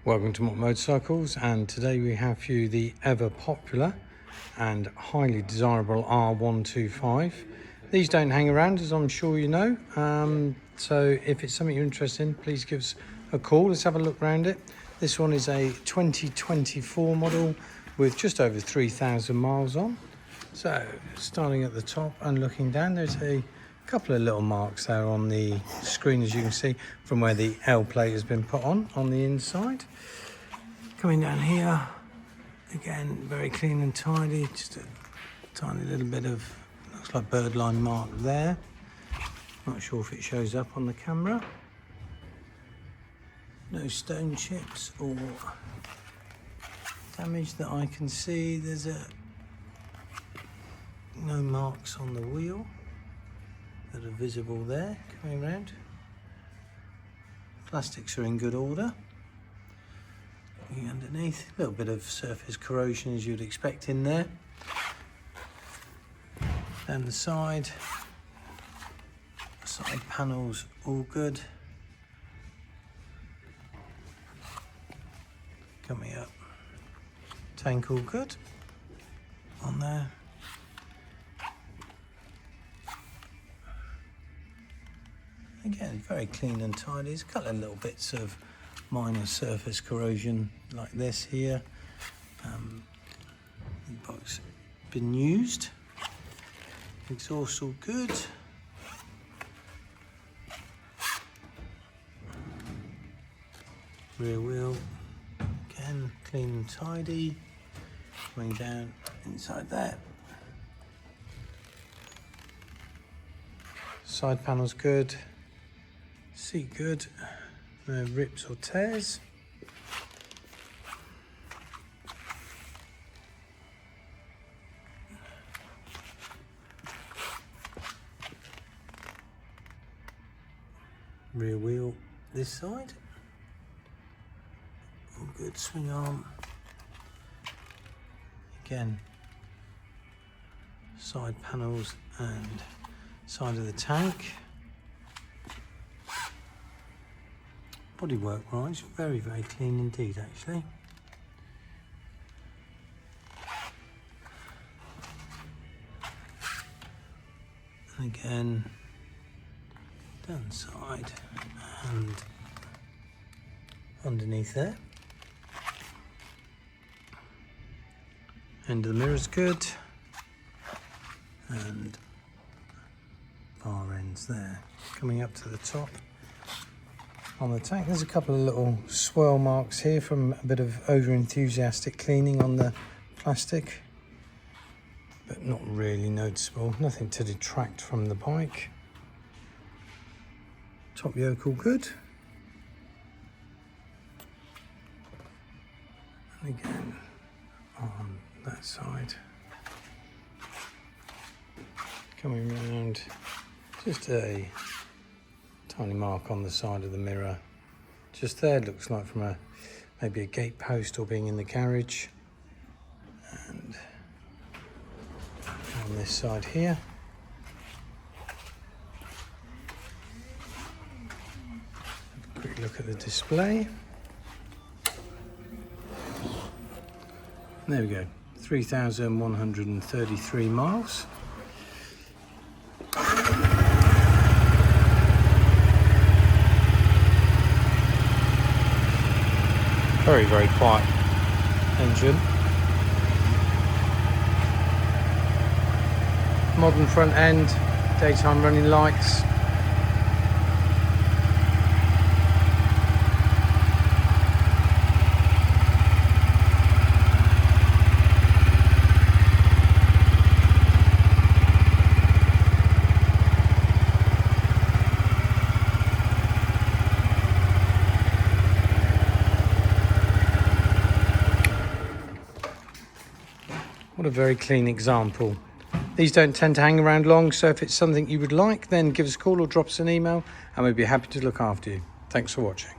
Welcome to Mott Motorcycles, and today we have for you the ever popular and highly desirable R125. These don't hang around, as I'm sure you know, so if it's something you're interested in, please give us a call. Let's have a look around it. This one is a 2024 model with just over 3,000 miles on. So starting at the top and looking down, there's a couple of little marks there on the screen, as you can see, from where the L plate has been put on the inside. Coming down here, again, very clean and tidy, just a tiny little bit of, looks like birdline mark there. Not sure if it shows up on the camera. No stone chips or damage that I can see. There's no marks on the wheel that are visible there. Coming around, plastics are in good order. Looking underneath, a little bit of surface corrosion as you'd expect in there. Down the side panels all good. Coming up, tank all good on there. Again, very clean and tidy. There's a couple of little bits of minor surface corrosion like this here. The box been used. Exhaust all good. Rear wheel, again, clean and tidy. Coming down inside there. Side panel's good. Seat good. No rips or tears. Rear wheel this side. All good. Swing arm. Again, side panels and side of the tank. Bodywork wise, very, very clean indeed actually. And again, down the side and underneath there. End of the mirror's good. And bar ends there. Coming up to the top. On the tank, there's a couple of little swirl marks here from a bit of over-enthusiastic cleaning on the plastic, but not really noticeable. Nothing to detract from the bike. Top yoke all good. And again, on that side. Coming round, just a tiny mark on the side of the mirror. Just there, looks like from maybe a gate post or being in the garage. And on this side here. Have a quick look at the display. There we go, 3,133 miles. Very, very quiet engine. Modern front end, daytime running lights. What a very clean example. These don't tend to hang around long, so if it's something you would like, then give us a call or drop us an email and we'd be happy to look after you. Thanks for watching.